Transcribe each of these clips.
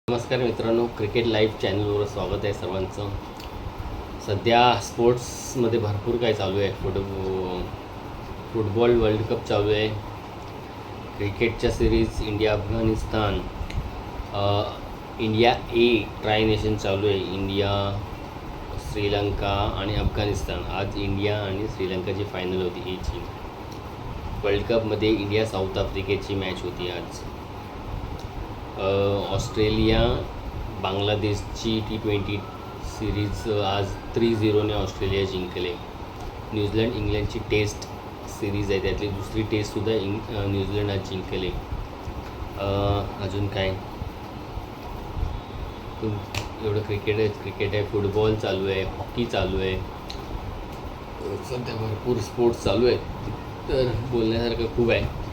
नमस्कार मित्रांनो, cricket live चॅनलवर स्वागत आहे सर्वांचं. सध्या स्पोर्ट्समध्ये भरपूर काय चालू आहे. फुटबॉल वर्ल्ड कप चालू आहे. क्रिकेटच्या सिरीज इंडिया अफगाणिस्तान, इंडिया ए ट्राय नेशन चालू आहे. इंडिया, श्रीलंका आणि अफगाणिस्तान. आज इंडिया आणि श्रीलंकाची फायनल होती एची. वर्ल्ड कपमध्ये इंडिया साऊथ आफ्रिकेची मॅच होती आज. ऑस्ट्रेलिया बांगलादेशची T20 सिरीज आज 3-0ने ऑस्ट्रेलिया जिंकले. न्यूझीलंड इंग्लंडची टेस्ट सिरीज आहे, त्यातली दुसरी टेस्टसुद्धा न्यूझीलंड आज जिंकले. अजून काय एवढं क्रिकेट आहे, फुटबॉल चालू आहे, हॉकी चालू आहे. सध्या भरपूर स्पोर्ट्स चालू आहेत, तर बोलण्यासारखं खूप आहे.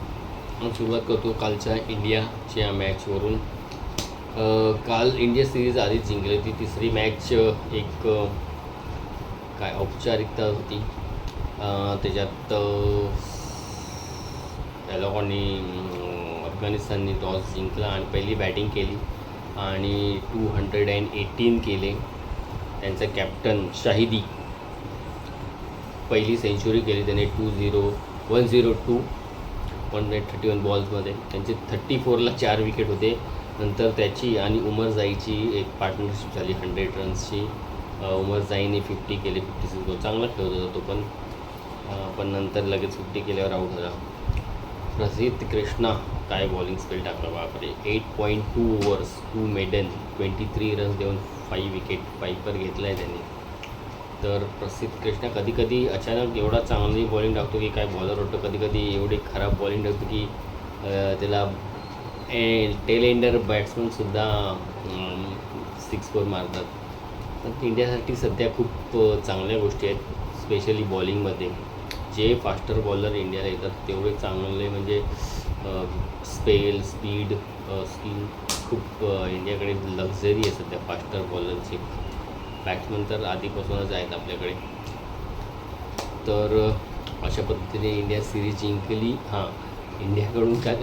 सुरुवात करतो कालच्या इंडियाच्या मॅचवरून. काल इंडिया सिरीज आधीच जिंकली होती. तिसरी मॅच एक काय औपचारिकता होती. त्याच्यात त्या लोकांनी अफगाणिस्ताननी टॉस जिंकला आणि पहिली बॅटिंग केली आणि 218 केले. त्यांचा कॅप्टन शाहिदी पहिली सेंचुरी केली त्याने. 131 बॉल्समध्ये. त्यांचे 34ला 4 विकेट होते. नंतर त्याची आणि उमर जाईची एक पार्टनरशिप झाली 100 रन्सची. उमर जाईने 50 केले, 56 बॉल. चांगला खेळत होता तो पण नंतर लगेच 50 केल्यावर आऊट झाला. प्रसिद्ध कृष्णा काय बॉलिंग स्पेल टाकला बापरे. 8.2 ओव्हर्स 2 मेडन 23 रन्स देऊन 5 विकेट फायपर घेतला आहे त्याने. तर प्रसिद्ध कृष्णा कधी अचानक एवढा चांगली बॉलिंग टाकतो की काय बॉलर वाटतो. कधी एवढी खराब बॉलिंग टाकतो की त्याला टेल एंडर बॅट्समनसुद्धा 6-4 मारतात. पण इंडियासाठी सध्या खूप चांगल्या गोष्टी आहेत, स्पेशली बॉलिंगमध्ये. जे फास्टर बॉलर इंडियाला येतात तेवढे चांगले, म्हणजे स्पीड स्किल खूप इंडियाकडे लक्झरी आहे सध्या फास्टर बॉलरची. बॅट्समन तर आधीपासूनच आहेत आपल्याकडे. तर अशा पद्धतीने इंडिया सिरीज जिंकली. इंडियाकडून काय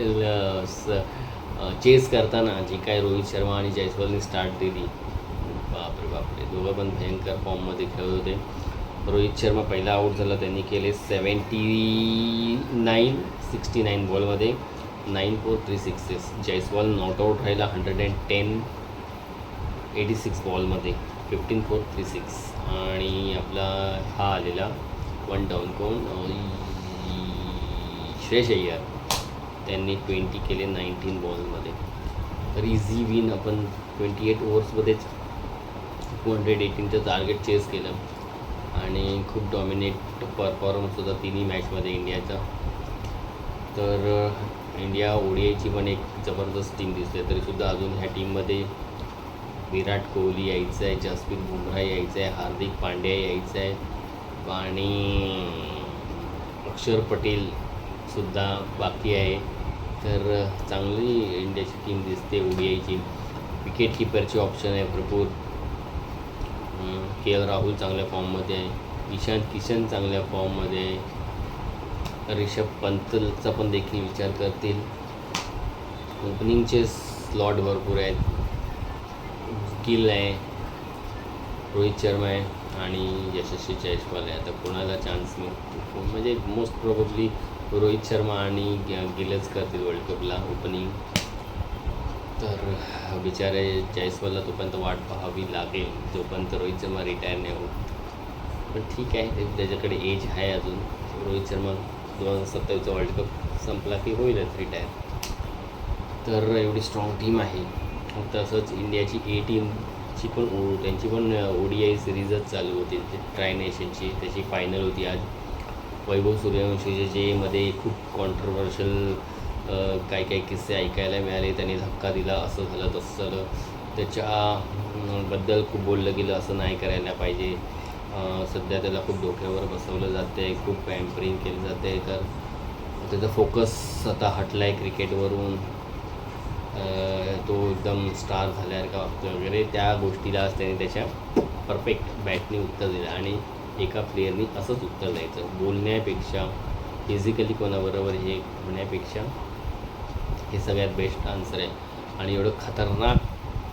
चेस करताना जी काय रोहित शर्मा आणि जयस्वालने स्टार्ट दिली, बापरे दोघं पण भयंकर फॉर्ममध्ये खेळत होते. रोहित शर्मा पहिला आऊट झाला, त्यांनी केले 69 बॉलमध्ये 9 4 3 सिक्सेस. जयस्वाल नॉट आऊट राहिला 86 बॉलमध्ये 15 4 3 6. आणि आपला हा आलेला 1 डाऊन कोण, श्रेयस अय्यर, त्यांनी 20 केले 19 बॉलमध्ये. तर इझी विन. आपण 28 ओव्हर्समध्येच 218चं टार्गेट चेस केलं आणि खूप डॉमिनेट परफॉर्मन्स होता तिन्ही मॅचमध्ये इंडियाचा. तर इंडिया ODIची पण एक जबरदस्त टीम दिसते. तरीसुद्धा अजून ह्या टीममध्ये विराट कोहली यायचं आहे, जसप्रीत बुमराह यायचं आहे, हार्दिक पांड्या यायचं आहे आणि अक्षर पटेलसुद्धा बाकी आहे. तर चांगली इंडियाची टीम दिसते ODIची. विकेट किपरचे ऑप्शन आहे भरपूर. KL राहुल चांगल्या फॉर्ममध्ये आहे, ईशान किशन चांगल्या फॉर्ममध्ये आहे, रिषभ पंतचा पण देखील विचार करतील. ओपनिंगचे स्लॉट भरपूर आहेत. गिल आहे, रोहित शर्मा आहे आणि यशस्वी जयस्वाल आहे. आता कोणाला चान्स मिळतो, म्हणजे मोस्ट प्रोबेबली रोहित शर्मा आणि गिलच करतील वर्ल्ड कपला ओपनिंग. तर बिचारे जयस्वालला तोपर्यंत वाट पाहावी लागेल जोपर्यंत रोहित शर्मा रिटायर नाही होत. पण ठीक आहे, त्याच्याकडे एज आहे अजून. रोहित शर्मा 2027चा वर्ल्ड कप संपला की होईलच रिटायर. तर एवढी स्ट्रॉंग टीम आहे. तसंच इंडियाची ए टीमची पण त्यांची पण ODI सिरीजच चालू होती ट्राय नेशनची. त्याची फायनल होती आज. वैभव सूर्यवंशीचे जे मध्ये खूप कॉन्ट्रोवर्शियल काही किस्से ऐकायला मिळाले. त्यांनी धक्का दिला, असं झालं तसं झालं, त्याच्याबद्दल खूप बोललं गेलं. असं नाही करायला पाहिजे. सध्या त्याला खूप डोक्यावर बसवलं जातं आहे, खूप पॅम्परिंग केलं जातं आहे. तर त्याचा फोकस आता हटला आहे क्रिकेटवरून. तो एकदम स्टार झाल्यासारखा वागतो वगैरे. त्या गोष्टीला त्याने त्याच्या परफेक्ट बॅटने उत्तर दिलं आणि एका प्लेयरनी असंच उत्तर द्यायचं. बोलण्यापेक्षा, फिजिकली कोणाबरोबर हे होण्यापेक्षा हे सगळ्यात बेस्ट आन्सर आहे. आणि एवढं खतरनाक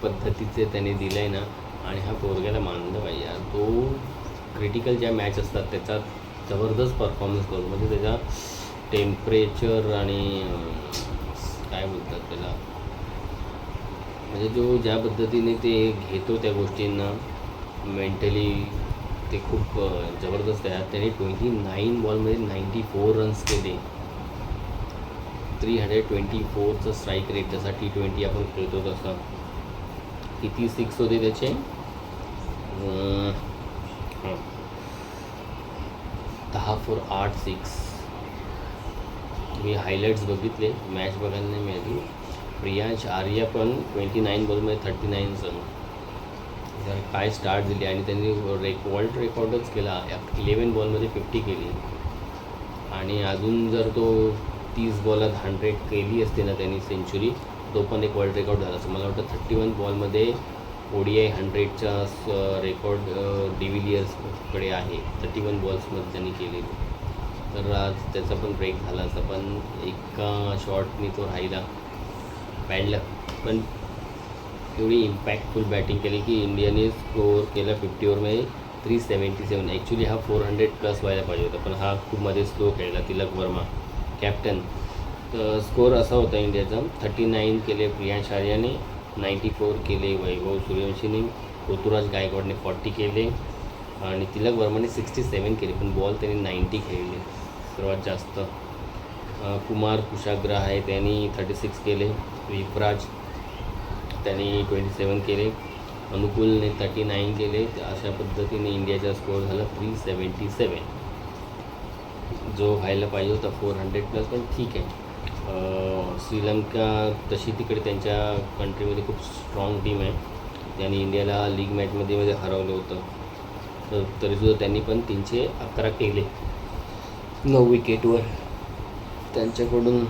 पद्धतीचे त्याने दिलं आहे ना, आणि हा पोरग्याला मानलं पाहिजे यार. तो क्रिटिकल ज्या मॅच असतात त्याच्यात जबरदस्त परफॉर्मन्स करतो. म्हणजे त्याचा टेम्परेचर आणि काय बोलतात त्याला, म्हणजे जो ज्या पद्धतीने ते घेतो त्या गोष्टींना मेंटली, ते खूप जबरदस्त आहे. त्याने 29 बॉलमध्ये 94 रन्स केले. 324चं स्ट्राईक रेट, जसा T20 आपण खेळतो तसा. किती 6 होते त्याचे, 10 for 8 6. मी हायलाईट्स बघितले, मॅच बघायला नाही मिळाली. प्रियांश आर्या पण 29 बॉलमध्ये 39 रन. जर काय स्टार्ट दिली, आणि त्यांनी वर्ल्ड रेकॉर्डच केला. 11 बॉलमध्ये 50 केली. आणि अजून जर तो 30 बॉलात 100 केली असते ना त्यांनी सेंचुरी, तो पण एक वर्ल्ड रेकॉर्ड झाला असं मला वाटतं. 31 बॉलमध्ये ODI 100चा रेकॉर्ड डिव्हिलियर्सकडे आहे. 31 बॉल्समध्ये त्यांनी केलेली. तर आज त्याचा पण ब्रेक झाला असता, पण एका शॉटनी तो राहिला. बॅड लक. पण एवढी इम्पॅक्टफुल बॅटिंग केली की इंडियाने स्कोअर केला 50 ओव्हरमध्ये 377. ॲक्च्युली हा 400+ व्हायला पाहिजे होता, पण हा खूप मध्ये स्लो खेळला. तिलक वर्मा कॅप्टन. तर स्कोअर असा होता इंडियाचा. 39 केले प्रियांश आर्याने, 94 केले वैभव सूर्यवंशीने, ऋतुराज गायकवाडने 40 केले, आणि तिलक वर्माने 67 केले. पण बॉल त्यांनी 90 खेळले सर्वात जास्त. कुमार कुशाग्र आहे, त्यांनी 36 केले. युवराज त्यांनी 27 केले. अनुकुलने 39 केले. अशा पद्धतीने इंडियाचा स्कोअर झाला 377, जो व्हायला पाहिजे होता 400+. पण ठीक आहे. श्रीलंका तशी तिकडे त्यांच्या कंट्रीमध्ये खूप स्ट्रॉंग टीम आहे. त्यांनी इंडियाला लीग मॅचमध्ये हरवलं होतं. तर तरीसुद्धा त्यांनी पण 311 केले 9 विकेटवर. त्यांच्याकडून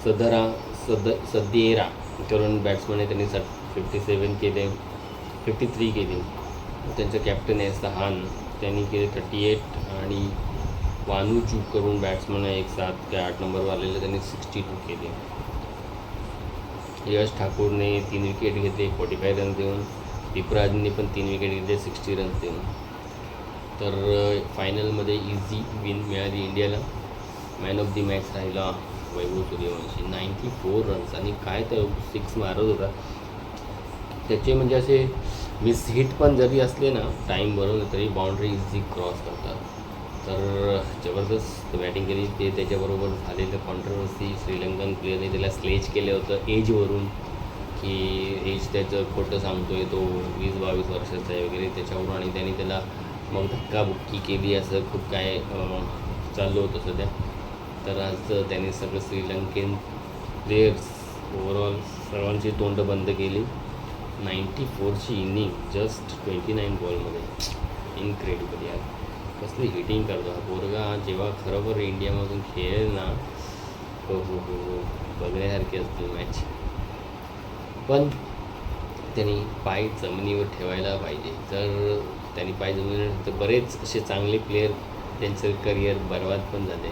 सदेरा करून बॅट्समन आहे, त्यांनी 57 केले, 53 केले. त्यांचं कॅप्टन आहे सहान, त्यांनी केले 38. आणि वानुचू करून बॅट्समन आहे 7 ते 8 नंबर आलेले, त्यांनी 62 केले. यश ठाकूरने 3 विकेट घेतले 45 रन्स देऊन. दीपराजने पण 3 विकेट घेतले 60 रन्स देऊन. तर फायनलमध्ये इझी विन मिळाली इंडियाला. मॅन ऑफ दी मॅच राहिला वैभव सूर्यवंशी. 94 रन्स, आणि काय तर 6 मारत होता त्याचे. म्हणजे असे हिट पण जरी असले ना टाईम बरोबर, तरी बाउंड्री इझी क्रॉस करतात. तर जबरदस्त बॅटिंग केली. ते त्याच्याबरोबर झालेलं कॉन्ट्रोवर्सी, श्रीलंकन प्लेयरने त्याला स्लेज केलं होतं एजवरून, की एज त्याचं खोटं सांगतो आहे, तो 20-22 वर्षाचा आहे वगैरे त्याच्यावरून. आणि त्यांनी त्याला मग धक्काबुक्की केली, असं खूप काय चाललं होतं सध्या. तर आज त्यांनी सगळं श्रीलंकेन प्लेयर्स ओव्हरऑल सर्वांची तोंड बंद केली. 94ची इनिंग जस्ट 29 बॉलमध्ये. इनक्रेडिबल यार, कसली हिटिंग करतो हा पोरगा. जेव्हा खरोखर इंडियामधून खेळेल ना, हो बघण्यासारखी असते मॅच. पण त्यांनी पाय जमिनीवर ठेवायला पाहिजे. जर त्यांनी पाय जमिनीवर, तर बरेच असे चांगले प्लेयर त्यांचं करिअर बरबाद पण झाले.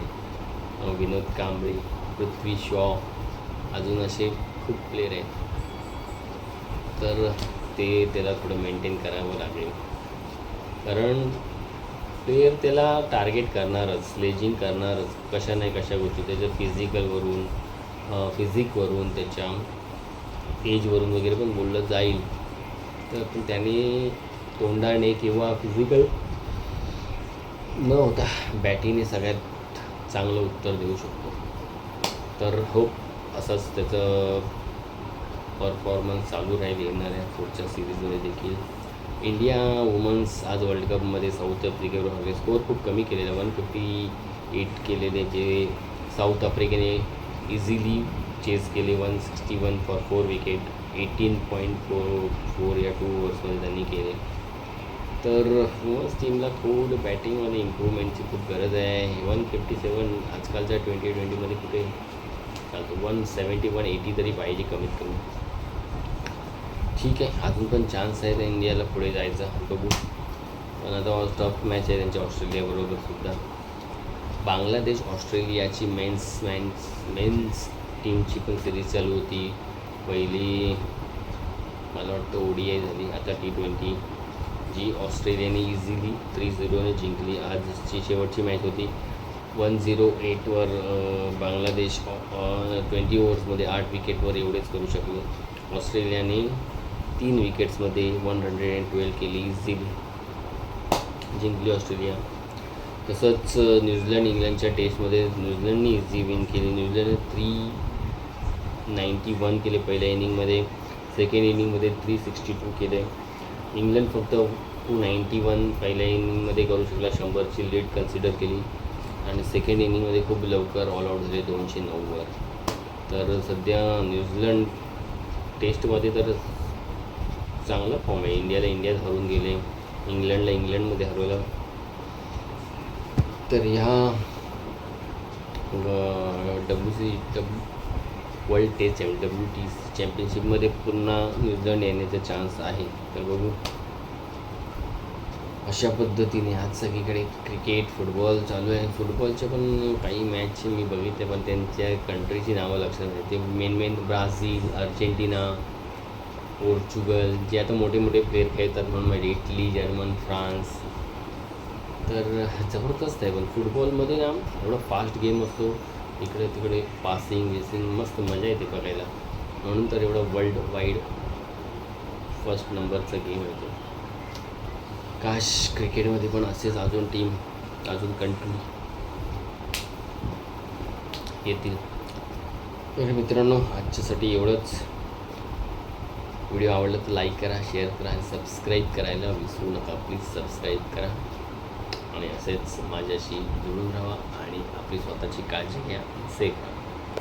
विनोद कांबळे, पृथ्वी शॉ, अजून असे खूप प्लेयर आहेत. तर ते त्याला थोडं मेंटेन करावं लागेल, कारण प्लेयर त्याला टार्गेट करणारच, स्लेजिंग करणारच कशा नाही कशा गोष्टी. त्याच्या फिजिकवरून त्याच्या एजवरून वगैरे पण बोललं जाईल. तर पण त्याने तोंडाने किंवा फिजिकल न होता बॅटिंगने सगळ्यात चांगलं उत्तर देऊ शकतो. तर होप असंच त्याचं परफॉर्मन्स चालू राहील येणाऱ्या पुढच्या सिरीजमध्ये देखील. इंडिया वुमन्स आज वर्ल्ड कपमध्ये साऊथ आफ्रिकेवर हरले. स्कोअर खूप कमी केलेला, 158 केलेले, जे साऊथ आफ्रिकेने इझिली चेस केले. 161 फॉर 4 विकेट, 18.44 या 2 ओव्हर्समध्ये त्यांनी केले. तर वुमन्स टीमला थोडं बॅटिंग आणि इम्प्रूव्हमेंटची खूप गरज आहे. 157 आजकालच्या 2020मध्ये कुठे चालतो. 170 180 तरी पाहिजे कमीत कमी. ठीक आहे, अजून पण चान्स आहे त्या इंडियाला पुढे जायचा, बघू. पण आता टफ मॅच आहे त्यांच्या ऑस्ट्रेलियाबरोबर सुद्धा. बांगलादेश ऑस्ट्रेलियाची मेन्स टीमची पण सिरीज चालू होती. पहिली मला वाटतं ODI झाली. आता T20 जी ऑस्ट्रेलियाने इझिली 3-0ने जिंकली. आजची शेवटची मॅच होती. 108वर बांगलादेश 20 ओव्हर्समध्ये 8 विकेटवर एवढेच करू शकले. ऑस्ट्रेलियाने 3 विकेट्समध्ये 112 केली, इझिली जिंकली ऑस्ट्रेलिया. तसंच न्यूझीलंड इंग्लंडच्या टेस्टमध्ये न्यूझीलंडने इझी विन केली. न्यूझीलंडने 391 केले पहिल्या इनिंगमध्ये. सेकंड इनिंगमध्ये 362 केले. इंग्लंड फक्त 291 पहिल्या इनिंगमध्ये करू शकला. 100ची लीड कन्सिडर केली आणि सेकंड इनिंगमध्ये खूप लवकर ऑल आऊट झाले 209वर. तर सध्या न्यूझीलंड टेस्टमध्ये तर चांगला फॉर्म आहे. इंडियात हरवून गेले, इंग्लंडला इंग्लंडमध्ये हरवलं. तर ह्या वर्ल्ड टेस्ट WT चॅम्पियनशिपमध्ये पुन्हा न्यूझीलंड येण्याचा चान्स आहे. तर बघू. अशा पद्धतीने आज सगळीकडे क्रिकेट, फुटबॉल चालू आहे. फुटबॉलच्या पण काही मॅच मी बघितले, पण त्यांच्या कंट्रीची नावं लक्षात नाही. ते मेन ब्राझील, अर्जेंटिना, पोर्चुगल जे आता मोठे प्लेयर खेळतात म्हणून माहिती. Italy, German, France. तर जबरदस्त आहे. पण फुटबॉलमध्ये ना एवढा फास्ट गेम असतो, इकडे तिकडे पासिंग मस्त मजा येते बघायला. म्हणून तर एवढा वर्ल्ड वाईड फर्स्ट नंबरचा गेम आहे तो. काश क्रिकेटमध्ये पण असेच अजून टीम, अजून कंट्री येतील. तर मित्रांनो, आजच्यासाठी एवढंच. व्हिडिओ आवडला तर लाईक करा, शेअर करा आणि सबस्क्राईब करायला विसरू नका. प्लीज सबस्क्राईब करा आणि असेच माझ्याशी जुळून राहा आणि आपली स्वतःची काळजी घ्या. सेफ